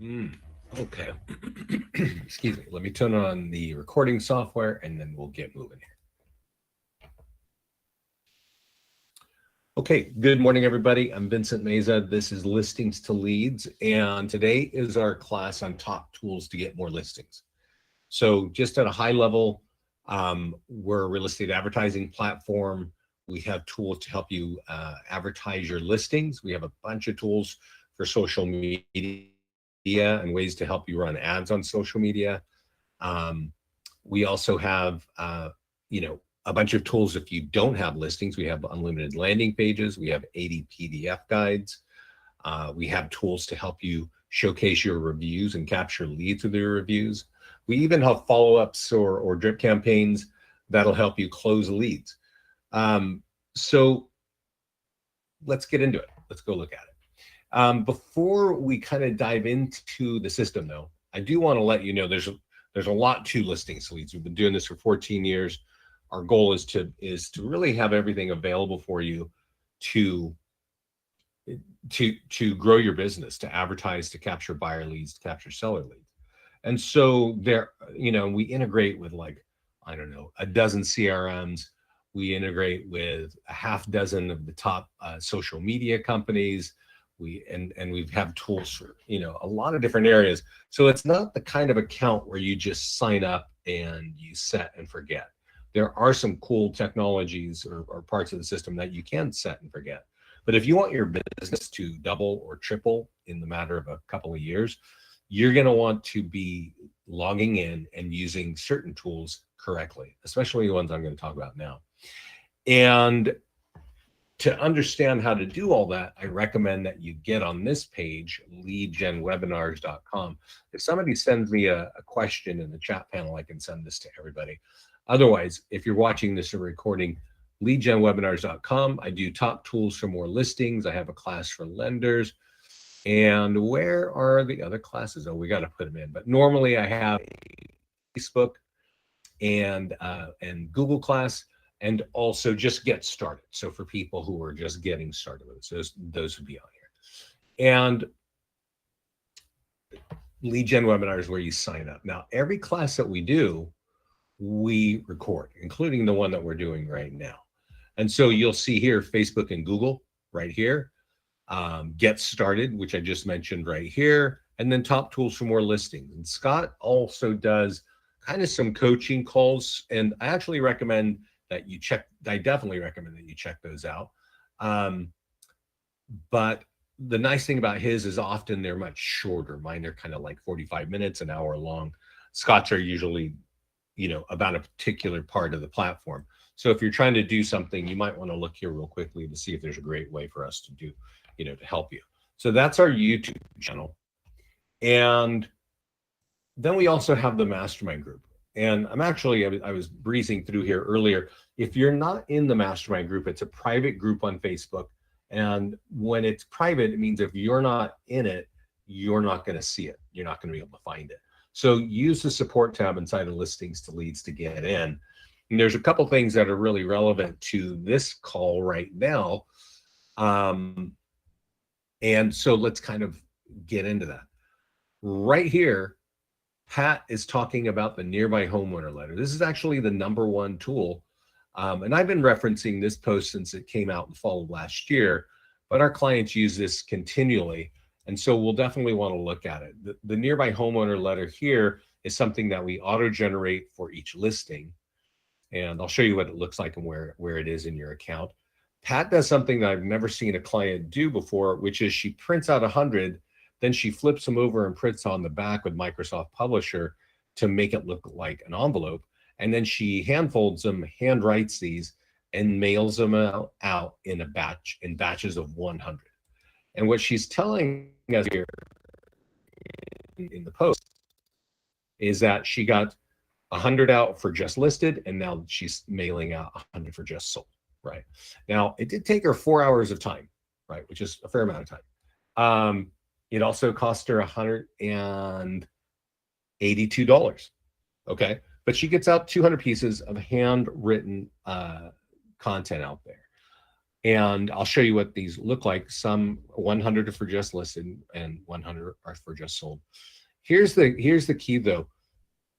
Okay. Excuse me. Let me turn on the recording software and then we'll get moving here. Okay. Good morning, everybody. I'm Vincent Meza. This is Listings to Leads. And today is our class on top tools to get more listings. So just at a high level, we're a real estate advertising platform. We have tools to help you advertise your listings. We have a bunch of tools for social media and ways to help you run ads on social media. We also have, a bunch of tools if you don't have listings. We have unlimited landing pages. We have 80 PDF guides. We have tools to help you showcase your reviews and capture leads with your reviews. We even have follow-ups or drip campaigns that'll help you close leads. So let's get into it. Let's go look at it. Before we kind of dive into the system, though, I do want to let you know there's a lot to listings leads. We've been doing this for 14 years. Our goal is to really have everything available for you to grow your business, to advertise, to capture buyer leads, to capture seller leads. And so we integrate with a dozen CRMs. We integrate with a half dozen of the top social media companies. We have tools for, a lot of different areas. So it's not the kind of account where you just sign up and you set and forget. There are some cool technologies or parts of the system that you can set and forget. But if you want your business to double or triple in the matter of a couple of years, you're going to want to be logging in and using certain tools correctly, especially the ones I'm going to talk about now. And to understand how to do all that, I recommend that you get on this page, leadgenwebinars.com. If somebody sends me a question in the chat panel, I can send this to everybody. Otherwise, if you're watching this or recording, leadgenwebinars.com. I do top tools for more listings. I have a class for lenders. And where are the other classes? Oh, we got to put them in. But normally I have Facebook and Google class, and also just get started. So for people who are just getting started with it, so those would be on here. And Lead Gen Webinar is where you sign up. Now, every class that we do, we record, including the one that we're doing right now. And so you'll see here, Facebook and Google right here. Get started, which I just mentioned right here, and then top tools for more listings. And Scott also does kind of some coaching calls, and I actually recommend that you check. I definitely recommend that you check those out. But the nice thing about his is often they're much shorter. Mine are kind of like 45 minutes, an hour long. Scott's are usually, about a particular part of the platform. So if you're trying to do something, you might want to look here real quickly to see if there's a great way for us to do, to help you. So that's our YouTube channel. And then we also have the mastermind group. And I was breezing through here earlier. If you're not in the mastermind group, it's a private group on Facebook. And when it's private, it means if you're not in it, you're not going to see it. You're not going to be able to find it. So use the support tab inside of Listings to Leads to get in. And there's a couple things that are really relevant to this call right now. And so let's kind of get into that. Right here, Pat is talking about the nearby homeowner letter. This is actually the #1 tool. And I've been referencing this post since it came out in the fall of last year, but our clients use this continually. And so we'll definitely want to look at it. The nearby homeowner letter here is something that we auto-generate for each listing. And I'll show you what it looks like and where it is in your account. Pat does something that I've never seen a client do before, which is she prints out 100, then she flips them over and prints on the back with Microsoft Publisher to make it look like an envelope. And then she hand folds them, hand writes these, and mails them out in batches of 100. And what she's telling us here in the post is that she got 100 out for just listed, and now she's mailing out 100 for just sold, right? Now, it did take her 4 hours of time, right, which is a fair amount of time. It also cost her $182, okay? But she gets out 200 pieces of handwritten content out there. And I'll show you what these look like. Some 100 are for just listed and 100 are for just sold. Here's the key though.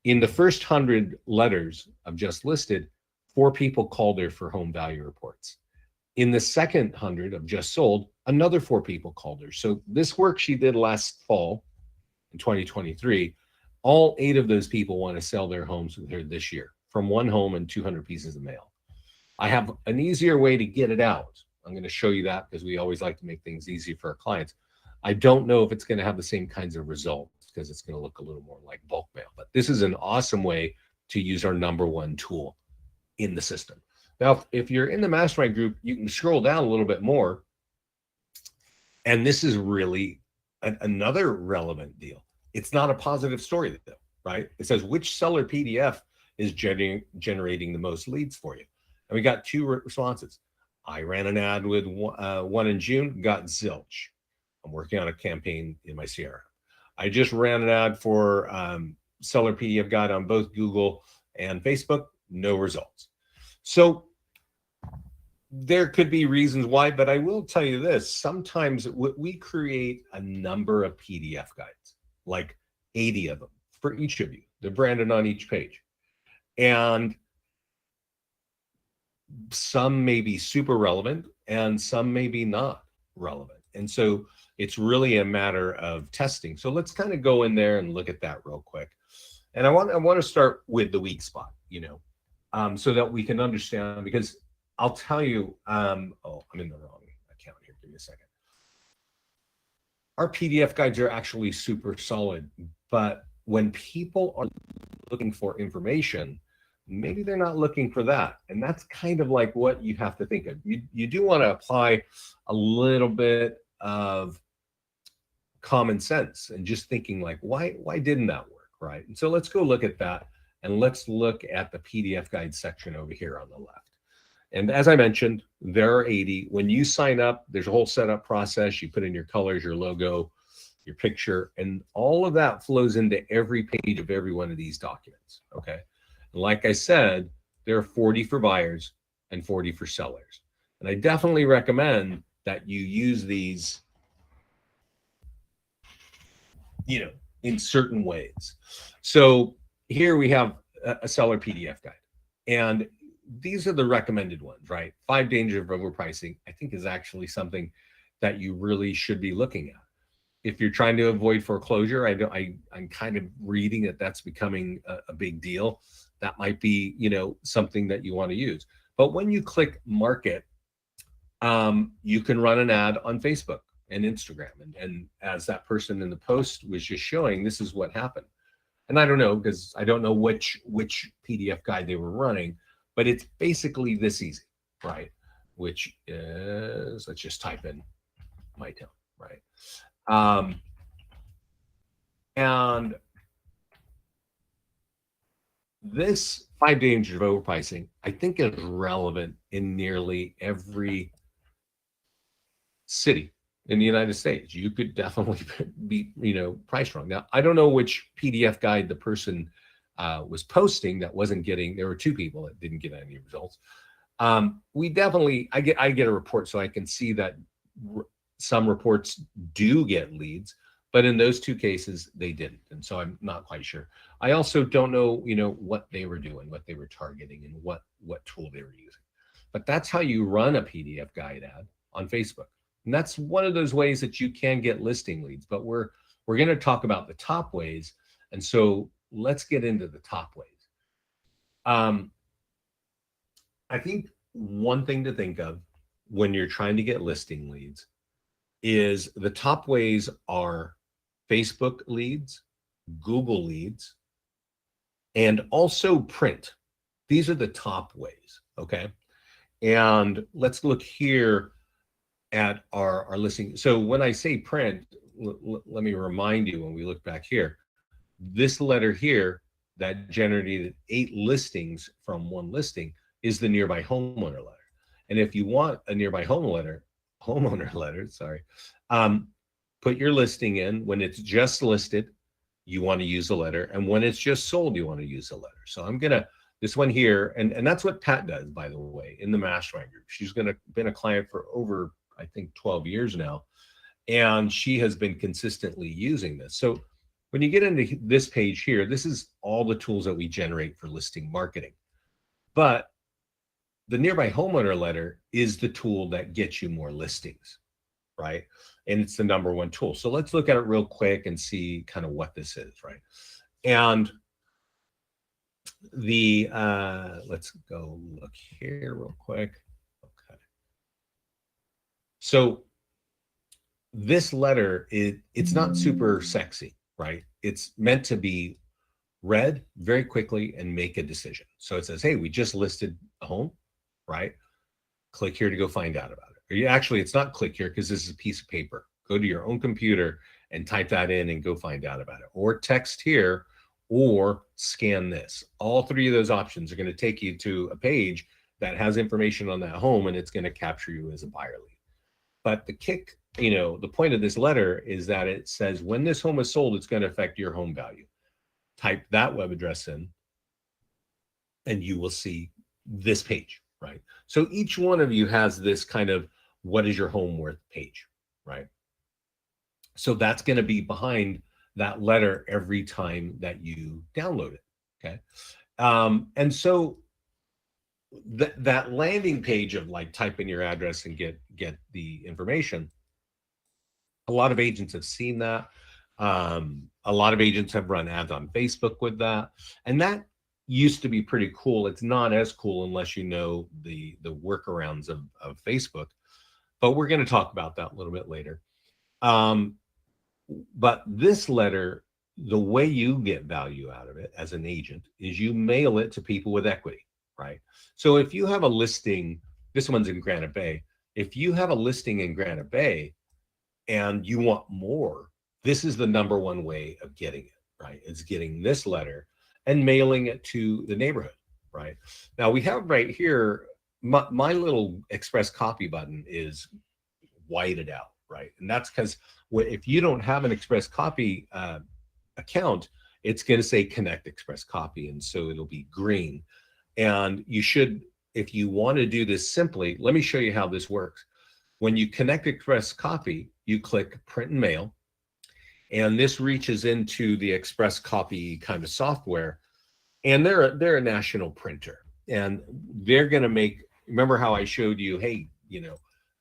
In the first 100 letters of just listed, 4 people called her for home value reports. In the second 100 of just sold, another 4 people called her. So this work she did last fall in 2023, all 8 of those people want to sell their homes with her this year from 1 home and 200 pieces of mail. I have an easier way to get it out. I'm going to show you that because we always like to make things easy for our clients. I don't know if it's going to have the same kinds of results because it's going to look a little more like bulk mail, but this is an awesome way to use our #1 tool in the system. Now, if you're in the mastermind group, you can scroll down a little bit more. And this is really another relevant deal. It's not a positive story though, right? It says which seller PDF is generating the most leads for you. And we got 2 responses. I ran an ad with one in June, got zilch. I'm working on a campaign in my CRM. I just ran an ad for seller PDF guide on both Google and Facebook, no results. So there could be reasons why, but I will tell you this. Sometimes we create a number of PDF guides, like 80 of them for each of you. They're branded on each page. And some may be super relevant and some may be not relevant. And so it's really a matter of testing. So let's kind of go in there and look at that real quick. And I want to start with the weak spot, so that we can understand, because I'll tell you, oh, I'm in the wrong account here. Give me a second. Our PDF guides are actually super solid, but when people are looking for information, maybe they're not looking for that. And that's kind of like what you have to think of. You do want to apply a little bit of common sense and just thinking like, why didn't that work, right? And so let's go look at that, and let's look at the PDF guide section over here on the left. And as I mentioned, there are 80. When you sign up, there's a whole setup process. You put in your colors, your logo, your picture, and all of that flows into every page of every one of these documents, okay? And like I said, there are 40 for buyers and 40 for sellers. And I definitely recommend that you use these, in certain ways. So here we have a seller PDF guide. And these are the recommended ones, right? 5 dangers of overpricing, I think, is actually something that you really should be looking at. If you're trying to avoid foreclosure, I'm kind of reading that that's becoming a big deal. That might be, something that you want to use. But when you click market, you can run an ad on Facebook and Instagram. And as that person in the post was just showing, this is what happened. And I don't know, because I don't know which PDF guide they were running, but it's basically this easy, right? Which is, let's just type in my tone, right? And this 5 dangers of overpricing, I think, is relevant in nearly every city in the United States. You could definitely be, priced wrong. Now, I don't know which PDF guide the person was posting that wasn't getting. There were 2 people that didn't get any results. I get a report, so I can see that some reports do get leads, but in those 2 cases they didn't, and so I'm not quite sure. I also don't know, what they were doing, what they were targeting, and what tool they were using. But that's how you run a PDF guide ad on Facebook, and that's one of those ways that you can get listing leads. But we're going to talk about the top ways, and so let's get into the top ways. I think one thing to think of when you're trying to get listing leads is the top ways are Facebook leads, Google leads, and also print. These are the top ways, okay? And let's look here at our listing. So when I say print, let me remind you, when we look back here, this letter here that generated 8 listings from 1 listing is the nearby homeowner letter. And if you want a nearby homeowner letter, put your listing in. When it's just listed, you want to use a letter, and when it's just sold, you want to use a letter. So I'm going to This one here, and that's what Pat does, by the way, in the mastermind group. She's been a client for over, I think, 12 years now, and she has been consistently using this. So when you get into this page here, this is all the tools that we generate for listing marketing. But the nearby homeowner letter is the tool that gets you more listings, right? And it's the number one tool. So let's look at it real quick and see kind of what this is, right? And the let's go look here real quick. Okay. So this letter, it's not super sexy, right? It's meant to be read very quickly and make a decision. So it says, hey, we just listed a home, right? Click here to go find out about it. Or you actually, it's not click here because this is a piece of paper. Go to your own computer and type that in and go find out about it. Or text here or scan this. All three of those options are going to take you to a page that has information on that home, and it's going to capture you as a buyer lead. But the point of this letter is that it says when this home is sold, it's going to affect your home value. Type that web address in and you will see this page, right? So each one of you has this kind of what is your home worth page, right? So that's going to be behind that letter every time that you download it, okay? And so that landing page of like type in your address and get the information, a lot of agents have seen that. A lot of agents have run ads on Facebook with that. And that used to be pretty cool. It's not as cool unless you know the workarounds of Facebook. But we're going to talk about that a little bit later. But this letter, the way you get value out of it as an agent is you mail it to people with equity, right? So if you have a listing, this one's in Granite Bay. If you have a listing in Granite Bay and you want more, this is the number one way of getting it, right? It's getting this letter and mailing it to the neighborhood, right? Now we have right here, my little express copy button is whited out, right? And that's because if you don't have an express copy account, it's going to say connect express copy. And so it'll be green. And you should, if you want to do this simply, let me show you how this works. When you connect express copy, you click print and mail. And this reaches into the express copy kind of software. And they're a national printer. And they're going to make, remember how I showed you, hey,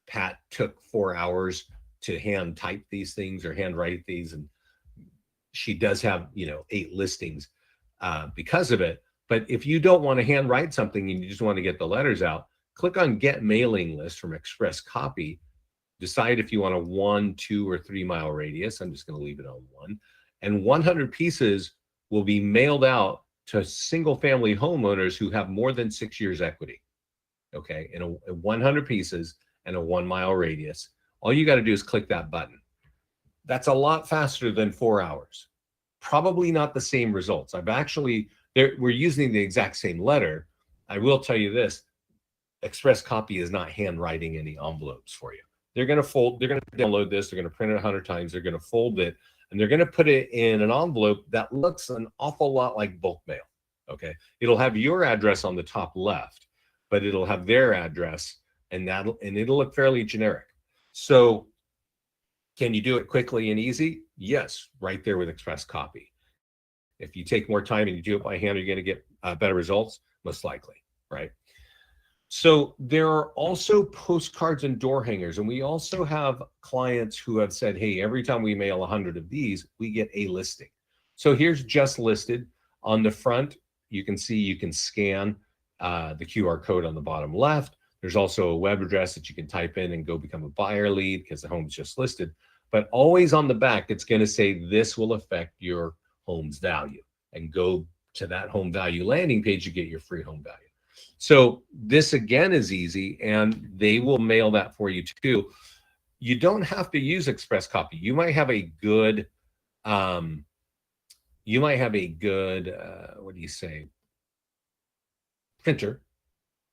Pat took 4 hours to hand type these things or hand write these. And she does have, 8 listings because of it. But if you don't want to hand write something and you just want to get the letters out, click on Get Mailing List from Express Copy. Decide if you want a 1, 2, or 3 mile radius. I'm just going to leave it on 1. And 100 pieces will be mailed out to single family homeowners who have more than 6 years equity. Okay, in 100 pieces and a 1 mile radius. All you got to do is click that button. That's a lot faster than 4 hours. Probably not the same results. We're using the exact same letter. I will tell you this, Express Copy is not handwriting any envelopes for you. They're going to download this, they're going to print it 100 times, they're going to fold it, and they're going to put it in an envelope that looks an awful lot like bulk mail, okay? It'll have your address on the top left, but it'll have their address, and it'll look fairly generic. So can you do it quickly and easy? Yes, right there with Express Copy. If you take more time and you do it by hand, are you going to get better results? Most likely, right? So there are also postcards and door hangers. And we also have clients who have said, hey, every time we mail 100 of these, we get a listing. So here's just listed. On the front, you can see you can scan the QR code on the bottom left. There's also a web address that you can type in and go become a buyer lead because the home's just listed. But always on the back, it's going to say this will affect your home's value, and go to that home value landing page to get your free home value. So this again is easy, and they will mail that for you too. You don't have to use Express Copy. You might have a good, what do you say, printer,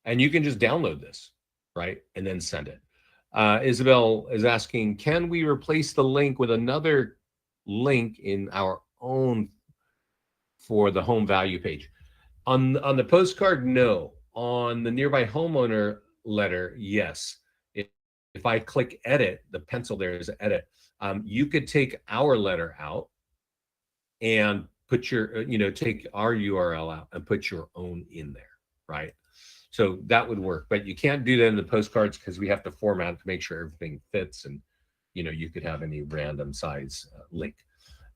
and you can just download this, right, and then send it. Isabel is asking, can we replace the link with another link in our own for the home value page? On the postcard, no. On the nearby homeowner letter, yes. If I click edit, the pencil there is edit. You could take our letter out and put your, take our URL out and put your own in there, right? So that would work, but you can't do that in the postcards because we have to format to make sure everything fits, and you could have any random size link.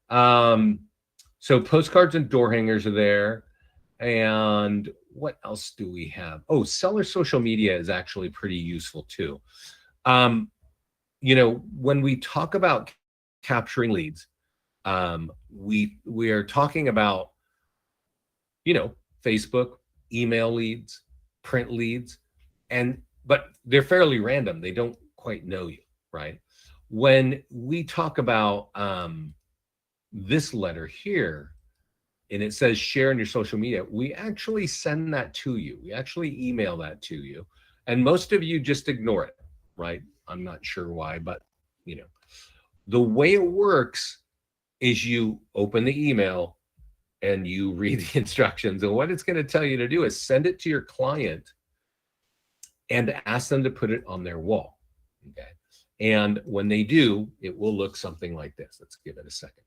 So postcards and door hangers are there. And what else do we have? Oh, seller social media is actually pretty useful too. When we talk about capturing leads, we are talking about, Facebook, email leads, print leads, but they're fairly random. They don't quite know you, right? When we talk about this letter here, and it says share in your social media, we actually send that to you. We actually email that to you. And most of you just ignore it, right? I'm not sure why, but the way it works is you open the email and you read the instructions. And what it's going to tell you to do is send it to your client and ask them to put it on their wall. Okay. And when they do, it will look something like this. Let's give it a second.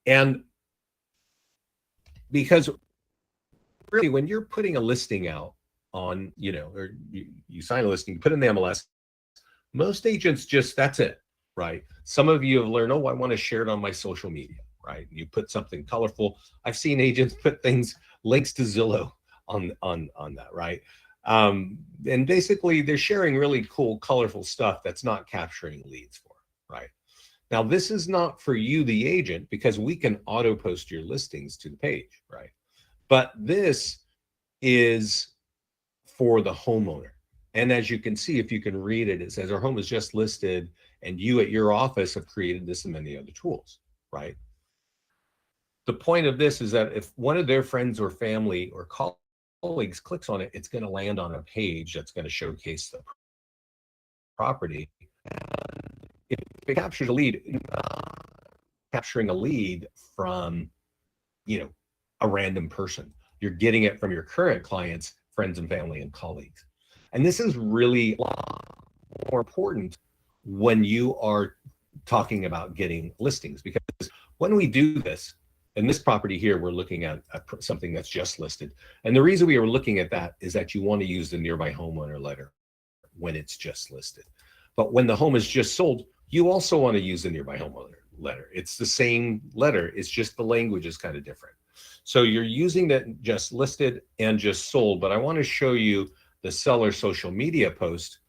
And because really, when you're putting a listing out on, or you sign a listing, you put in the MLS, most agents that's it, right? Some of you have learned, oh, I want to share it on my social media, right? You put something colorful. I've seen agents put links to Zillow on that, right? And basically they're sharing really cool, colorful stuff that's not capturing leads for, right? Now, this is not for you, the agent, because we can auto post your listings to the page, right? But this is for the homeowner. And as you can see, if you can read it, it says our home is just listed and you at your office have created this and many other tools, right? The point of this is that if one of their friends or family or colleagues clicks on it, it's going to land on a page that's going to showcase the property. If it captures a lead, capturing a lead from, a random person, you're getting it from your current clients, friends and family and colleagues. And this is really more important when you are talking about getting listings, because when we do this, in this property here, we're looking at something that's just listed. And the reason we are looking at that is that you want to use the nearby homeowner letter when it's just listed. But when the home is just sold, you also want to use the nearby homeowner letter. It's the same letter. It's just the language is kind of different. So you're using that just listed and just sold, but I want to show you the seller social media post.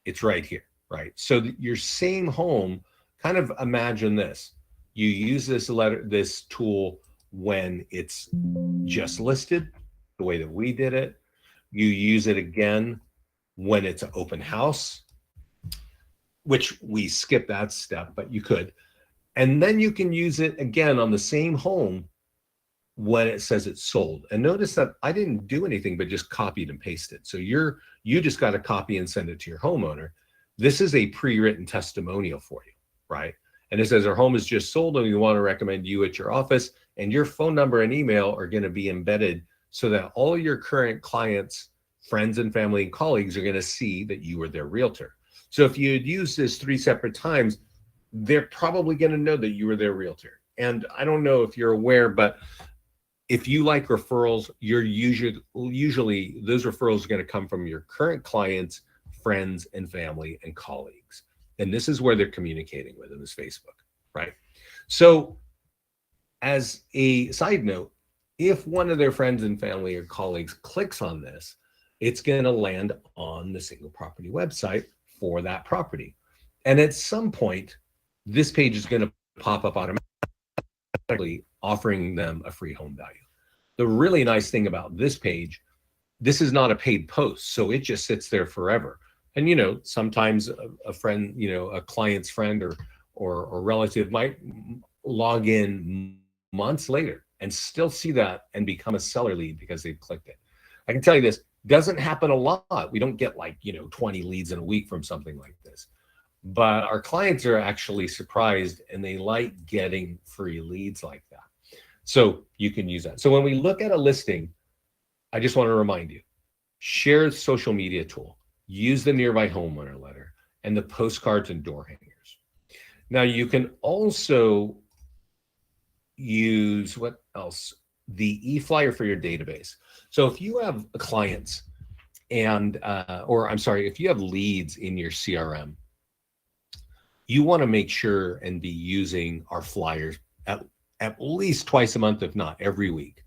It's right here, right? So your same home, kind of imagine this. You use this tool when it's just listed, the way that we did it. You use it again when it's an open house, which we skip that step, but you could. And then you can use it again on the same home when it says it's sold. And notice that I didn't do anything but just copied and pasted. So you just got to copy and send it to your homeowner. This is a pre-written testimonial for you, right? And it says our home is just sold and we want to recommend you at your office, and your phone number and email are going to be embedded so that all your current clients, friends and family and colleagues are going to see that you were their realtor. So if you had used this 3 separate times, they're probably going to know that you were their realtor. And I don't know if you're aware, but if you like referrals, you're usually those referrals are going to come from your current clients, friends and family and colleagues. And this is where they're communicating with them, is Facebook, right? So as a side note, if one of their friends and family or colleagues clicks on this, it's going to land on the single property website for that property. And at some point, this page is going to pop up automatically, offering them a free home value. The really nice thing about this page, this is not a paid post, so it just sits there forever. And sometimes a friend, a client's friend or relative might log in months later and still see that and become a seller lead because they've clicked it. I can tell you this doesn't happen a lot. We don't get 20 leads in a week from something like this. But our clients are actually surprised and they like getting free leads like that. So you can use that. So when we look at a listing, I just want to remind you, share the social media tool, use the nearby homeowner letter, and the postcards and door hangers. Now you can also use what else? The e-flyer for your database. So if you have clients and, or I'm sorry, if you have leads in your CRM, you want to make sure and be using our flyers at least twice a month, if not every week,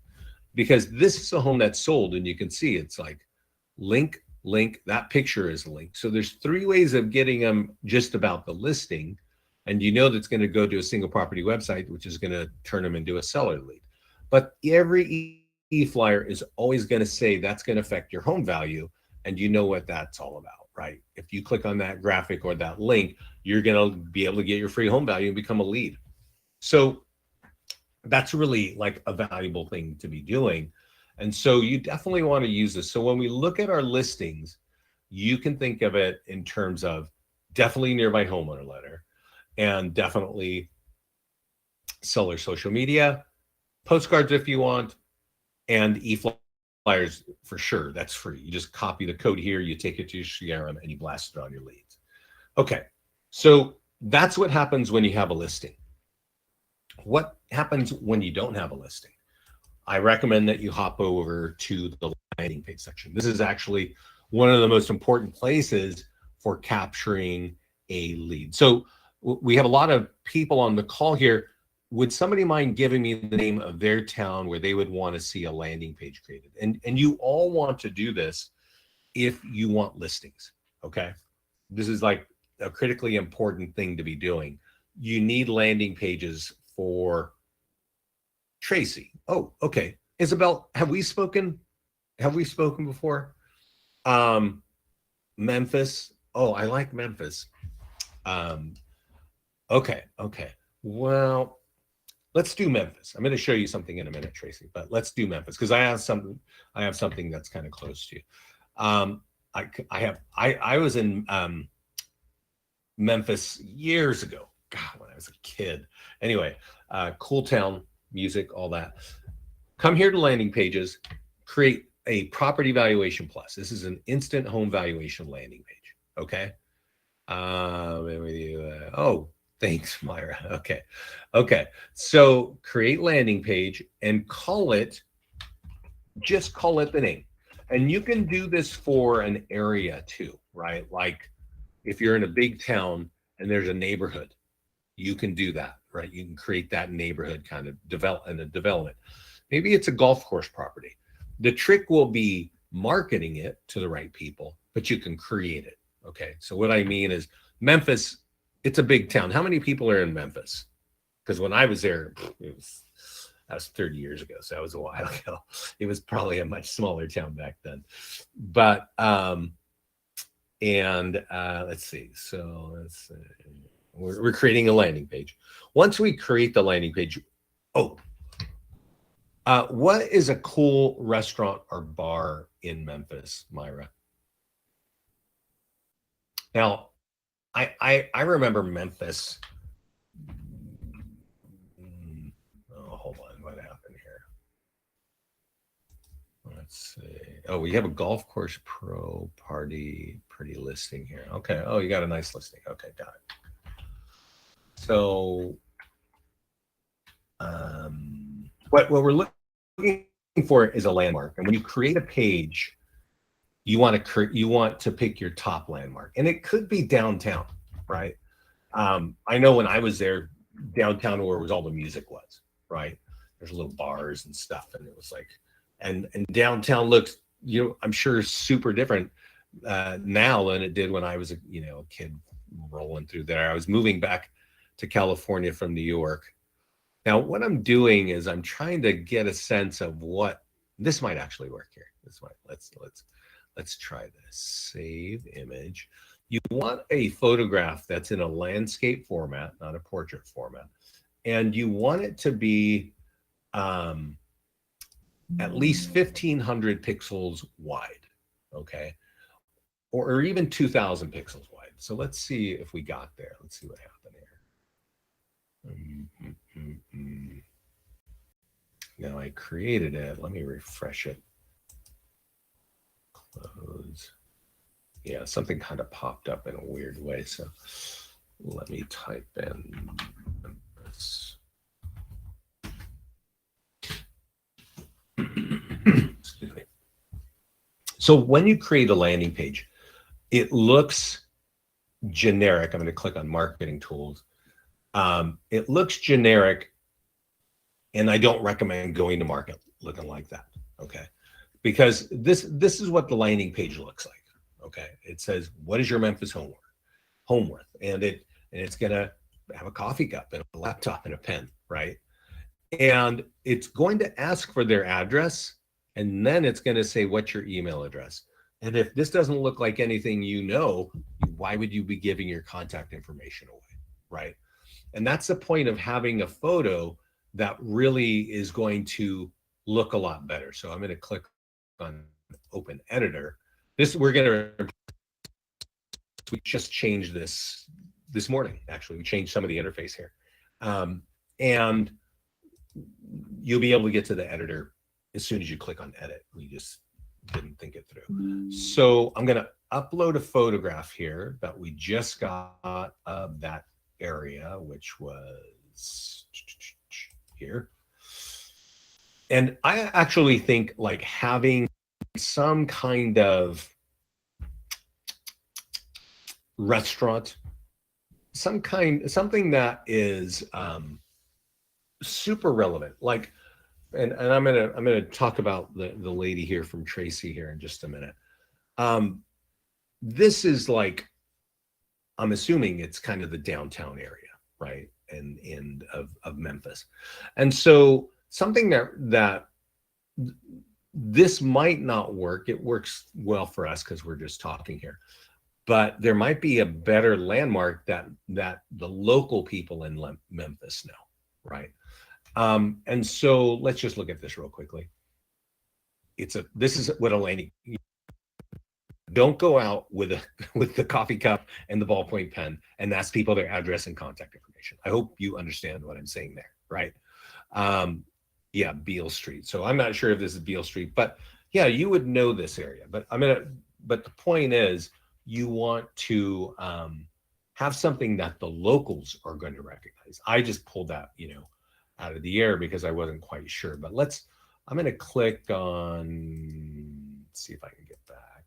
because this is a home that's sold and you can see it's like link, link, that picture is linked. So there's 3 ways of getting them just about the listing. And you know that's going to go to a single property website, which is going to turn them into a seller lead. But every e-flyer is always going to say that's going to affect your home value. And you know what that's all about, right? If you click on that graphic or that link, you're going to be able to get your free home value and become a lead. So that's really like a valuable thing to be doing. And so you definitely want to use this. So when we look at our listings, you can think of it in terms of definitely nearby homeowner letter, and definitely seller social media, postcards if you want, and e-flyers for sure. That's free. You just copy the code here, you take it to your CRM, and you blast it on your leads. Okay, so that's what happens when you have a listing. What happens when you don't have a listing? I recommend that you hop over to the landing page section. This is actually one of the most important places for capturing a lead. So we have a lot of people on the call here. Would somebody mind giving me the name of their town where they would want to see a landing page created? And you all want to do this if you want listings, okay? This is like a critically important thing to be doing. You need landing pages for Tracy. Oh, okay. Isabel, have we spoken? Have we spoken before? Memphis. Oh, I like Memphis. Okay. Well, let's do Memphis. I'm going to show you something in a minute, Tracy, but let's do Memphis because I have something that's kind of close to you. I was in Memphis years ago. God, when I was a kid. Anyway, cool town, music, all that. Come here to landing pages, create a property valuation plus. This is an instant home valuation landing page. Okay. Oh, thanks, Myra. Okay. So create landing page and just call it the name. And you can do this for an area too, right? Like if you're in a big town and there's a neighborhood, you can do that, right? You can create that neighborhood kind of development. Maybe it's a golf course property. The trick will be marketing it to the right people, but you can create it. Okay. So what I mean is Memphis, it's a big town. How many people are in Memphis? Because when I was there, that was 30 years ago. So that was a while ago. It was probably a much smaller town back then. But, let's see. So we're creating a landing page. Once we create the landing page, what is a cool restaurant or bar in Memphis, Myra? Now, I remember Memphis. Oh, hold on, what happened here? Let's see. Oh, we have a golf course pro party pretty listing here. Okay. Oh, you got a nice listing. Okay, got it. So, what we're looking for is a landmark, and when you create a page, you want to pick your top landmark, and it could be downtown, right? I know when I was there, downtown where all the music was, right? There's little bars and stuff, and it was like, and downtown looks, I'm sure super different now than it did when I was a kid rolling through there. I was moving back to California from New York. Now, what I'm doing is I'm trying to get a sense of what this might actually work here. Let's try this. Save image. You want a photograph that's in a landscape format, not a portrait format, and you want it to be at least 1,500 pixels wide, okay, or even 2,000 pixels wide. So let's see if we got there. Let's see what happened here. Now I created it. Let me refresh it. Close. Yeah, something kind of popped up in a weird way. So let me type in this. Excuse me. So when you create a landing page, it looks generic. I'm going to click on marketing tools. It looks generic, and I don't recommend going to market looking like that. Okay, because this is what the landing page looks like. Okay, it says, what is your Memphis home worth? And it's gonna have a coffee cup and a laptop and a pen, right? And it's going to ask for their address, and then it's going to say, what's your email address? And if this doesn't look like anything you know, why would you be giving your contact information away, right? And that's the point of having a photo that really is going to look a lot better. So I'm going to click on Open Editor. We just changed this morning. Actually, we changed some of the interface here, and you'll be able to get to the editor as soon as you click on Edit. We just didn't think it through. So I'm going to upload a photograph here that we just got of that area, which was here. And I actually think like having some kind of restaurant, something that is super relevant, like, and I'm gonna talk about the lady here from Tracy here in just a minute. This is like, I'm assuming it's kind of the downtown area, right, and of Memphis, and so something that this might not work. It works well for us because we're just talking here, but there might be a better landmark that the local people in Memphis know, right? And so let's just look at this real quickly. This is what a landing. Don't go out with the coffee cup and the ballpoint pen and ask people their address and contact information. I hope you understand what I'm saying there, right? Yeah, Beale Street. So I'm not sure if this is Beale Street, but yeah, you would know this area. But but the point is, you want to have something that the locals are going to recognize. I just pulled that, out of the air because I wasn't quite sure. But I'm going to click on, see if I can get back.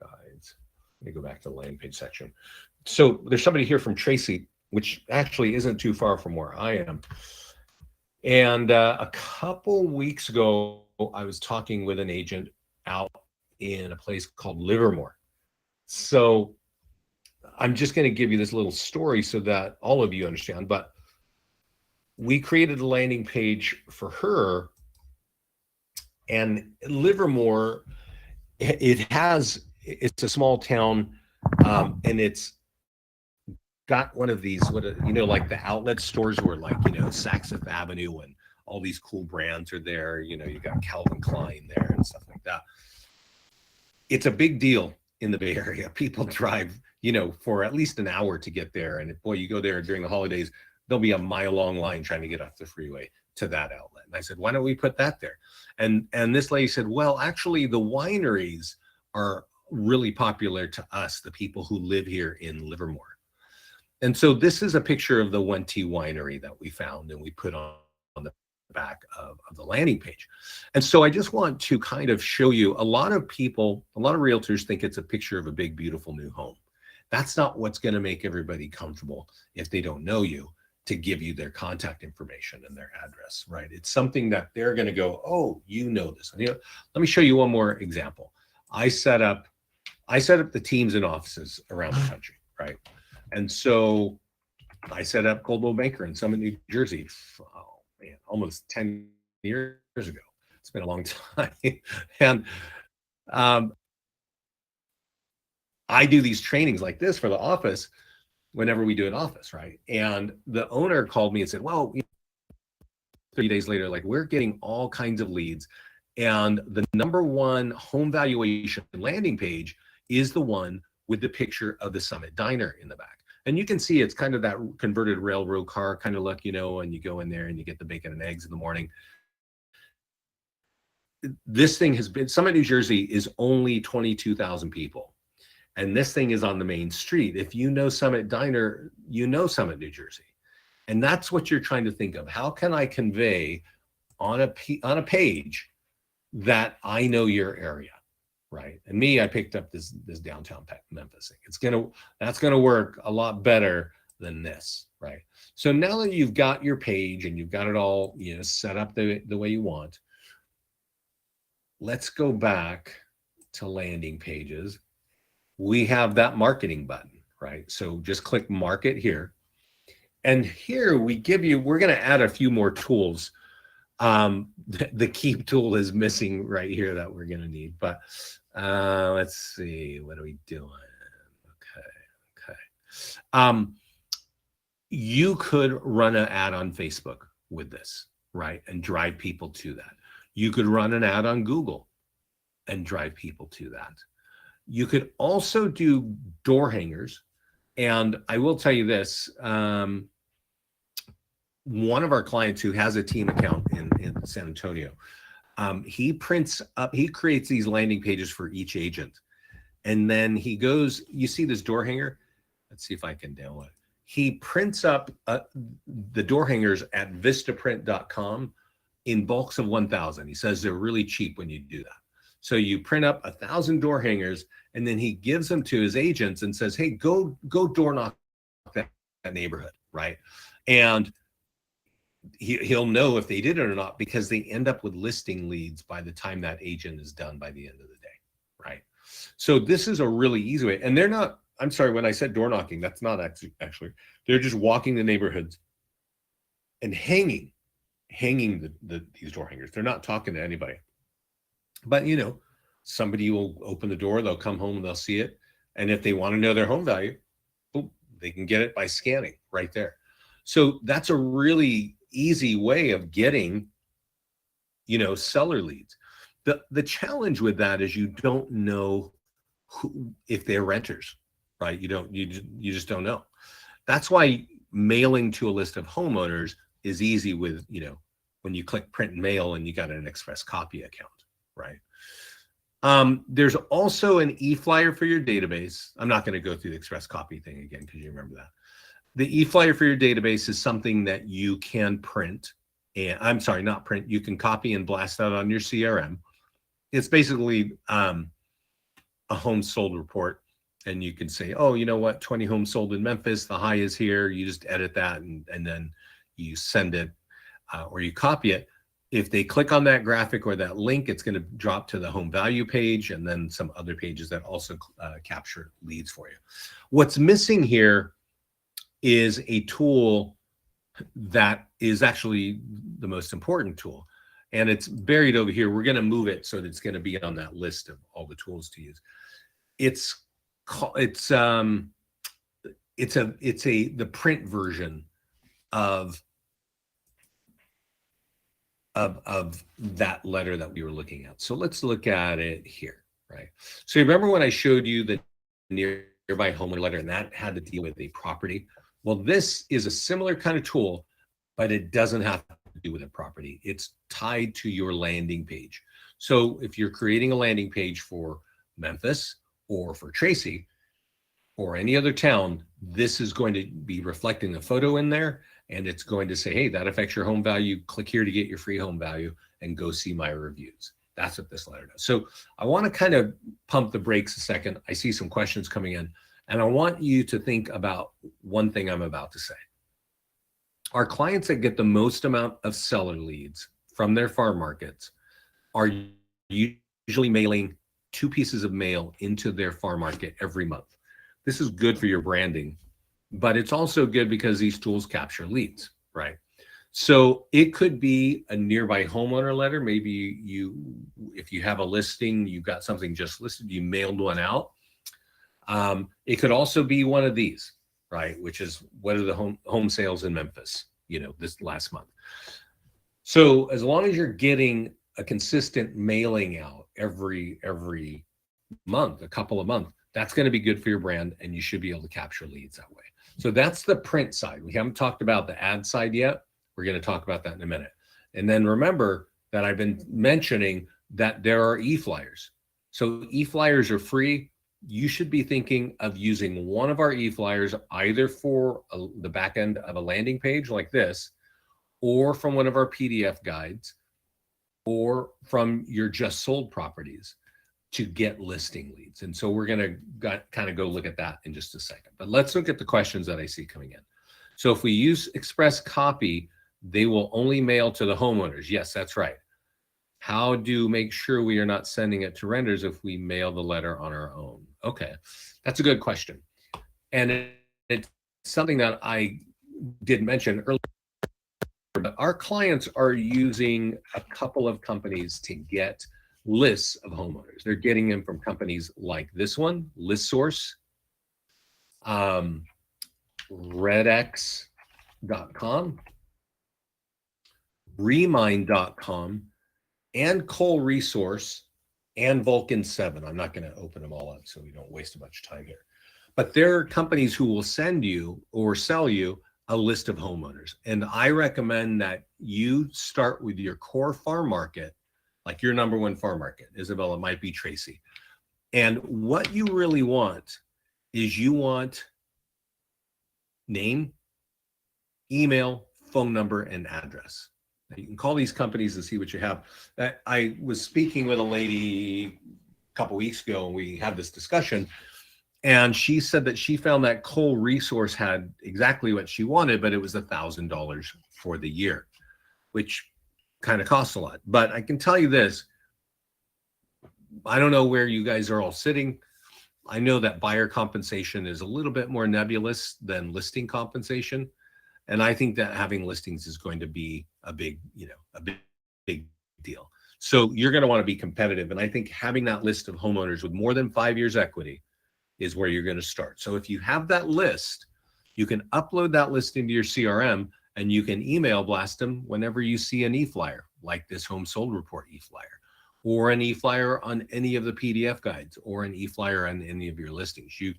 Guides. Let me go back to the landing page section. So there's somebody here from Tracy, which actually isn't too far from where I am. And a couple weeks ago, I was talking with an agent out in a place called Livermore. So I'm just going to give you this little story so that all of you understand. But we created a landing page for her, and Livermore, it's a small town, and it's got one of these, like the outlet stores where, like, Saks Fifth Avenue and all these cool brands are there. You got Calvin Klein there and stuff like that. It's a big deal in the Bay Area. People drive, for at least an hour to get there. And boy, you go there during the holidays, there'll be a mile-long line trying to get off the freeway to that outlet. And I said, why don't we put that there? And this lady said, well, actually, the wineries are really popular to us, the people who live here in Livermore. And so this is a picture of the Wente winery that we found and we put on the back of the landing page. And so I just want to kind of show you, a lot of realtors think it's a picture of a big, beautiful new home. That's not what's going to make everybody comfortable if they don't know you, to give you their contact information and their address, right? It's something that they're going to go, oh, this. Let me show you one more example. I set up the teams in offices around the country, right? And so I set up Coldwell Banker in Summit, New Jersey, almost 10 years ago. It's been a long time. And I do these trainings like this for the office whenever we do an office, right? And the owner called me and said, well, 3 days later, like, we're getting all kinds of leads. And the number one home valuation landing page is the one with the picture of the Summit Diner in the back. And you can see it's kind of that converted railroad car kind of look, and you go in there and you get the bacon and eggs in the morning. This thing has been, Summit, New Jersey is only 22,000 people. And this thing is on the main street. If you know Summit Diner, you know Summit, New Jersey. And that's what you're trying to think of. How can I convey on a page that I know your area, right? And me, I picked up this downtown Memphis thing. That's gonna work a lot better than this, right? So now that you've got your page and you've got it all, set up the way you want, let's go back to landing pages. We have that marketing button, right? So just click market here. And here we're going to add a few more tools. The keep tool is missing right here that we're going to need, but let's see, what are we doing? Okay. You could run an ad on Facebook with this, right? And drive people to that. You could run an ad on Google and drive people to that. You could also do door hangers. And I will tell you this, one of our clients who has a team account in San Antonio, he creates these landing pages for each agent. And then he goes, you see this door hanger? Let's see if I can download it. He prints up the door hangers at vistaprint.com in bulks of 1,000. He says they're really cheap when you do that. So you print up 1,000 door hangers, and then he gives them to his agents and says, hey, go door knock that neighborhood, right? And he'll know if they did it or not, because they end up with listing leads by the time that agent is done by the end of the day, right? So this is a really easy way. And they're not, I'm sorry, when I said door knocking, that's not actually, they're just walking the neighborhoods and hanging these door hangers. They're not talking to anybody. But, somebody will open the door, they'll come home and they'll see it. And if they want to know their home value, boom, they can get it by scanning right there. So that's a really easy way of getting, seller leads. The challenge with that is you don't know if they're renters, right? You just don't know. That's why mailing to a list of homeowners is easy with, when you click print and mail and you got an express copy account, right? There's also an e-flyer for your database. I'm not going to go through the express copy thing again because you remember that. The e-flyer for your database is something that you can print, and I'm sorry, not print. You can copy and blast out on your CRM. It's basically a home sold report, and you can say, oh, you know what, 20 homes sold in Memphis. The high is here. You just edit that, and then you send it or you copy it. If they click on that graphic or that link, it's going to drop to the home value page and then some other pages that also capture leads for you. What's missing here is a tool that is actually the most important tool. And it's buried over here. We're going to move it so that it's going to be on that list of all the tools to use. It's the print version of that letter that we were looking at. So let's look at it here, right? So remember when I showed you the nearby homeowner letter and that had to deal with a property? Well, this is a similar kind of tool, but it doesn't have to do with a property. It's tied to your landing page. So if you're creating a landing page for Memphis or for Tracy or any other town, this is going to be reflecting the photo in there. And it's going to say, hey, that affects your home value. Click here to get your free home value and go see my reviews. That's what this letter does. So I want to kind of pump the brakes a second. I see some questions coming in, and I want you to think about one thing I'm about to say. Our clients that get the most amount of seller leads from their farm markets are usually mailing 2 pieces of mail into their farm market every month. This is good for your branding, but it's also good because these tools capture leads, right? So it could be a nearby homeowner letter. Maybe if you have a listing, you've got something just listed, you mailed one out. It could also be one of these, right? Which is, what are the home sales in Memphis, this last month. So as long as you're getting a consistent mailing out every month, a couple of months, That's going to be good for your brand, and you should be able to capture leads that way. So that's the print side. We haven't talked about the ad side yet. We're going to talk about that in a minute. And then remember that I've been mentioning that there are e-flyers. So e-flyers are free. You should be thinking of using one of our e-flyers either for the back end of a landing page like this, or from one of our PDF guides, or from your just sold properties to get listing leads. And so we're going to kind of go look at that in just a second. But let's look at the questions that I see coming in. So if we use express copy, they will only mail to the homeowners. Yes, that's right. How do make sure we are not sending it to renters if we mail the letter on our own? Okay, that's a good question. And it's something that I did mention earlier, but our clients are using a couple of companies to get lists of homeowners. They're getting them from companies like this one, ListSource, redx.com, remind.com, and Cole Resource, and Vulcan 7. I'm not going to open them all up so we don't waste a bunch of time here. But there are companies who will send you or sell you a list of homeowners. And I recommend that you start with your core farm market, like your number one farm market. Isabella, it might be Tracy. And what you really want is you want name, email, phone number, and address. Now, you can call these companies and see what you have. I was speaking with a lady a couple weeks ago, and we had this discussion. And she said that she found that Cole Resource had exactly what she wanted, but it was $1,000 for the year, which kind of costs a lot. But I can tell you this, I don't know where you guys are all sitting. I know that buyer compensation is a little bit more nebulous than listing compensation. And I think that having listings is going to be a big, big deal. So you're going to want to be competitive. And I think having that list of homeowners with more than 5 years equity is where you're going to start. So if you have that list, you can upload that list into your CRM, and you can email blast them whenever you see an e-flyer, like this home sold report e-flyer, or an e-flyer on any of the PDF guides, or an e-flyer on any of your listings. You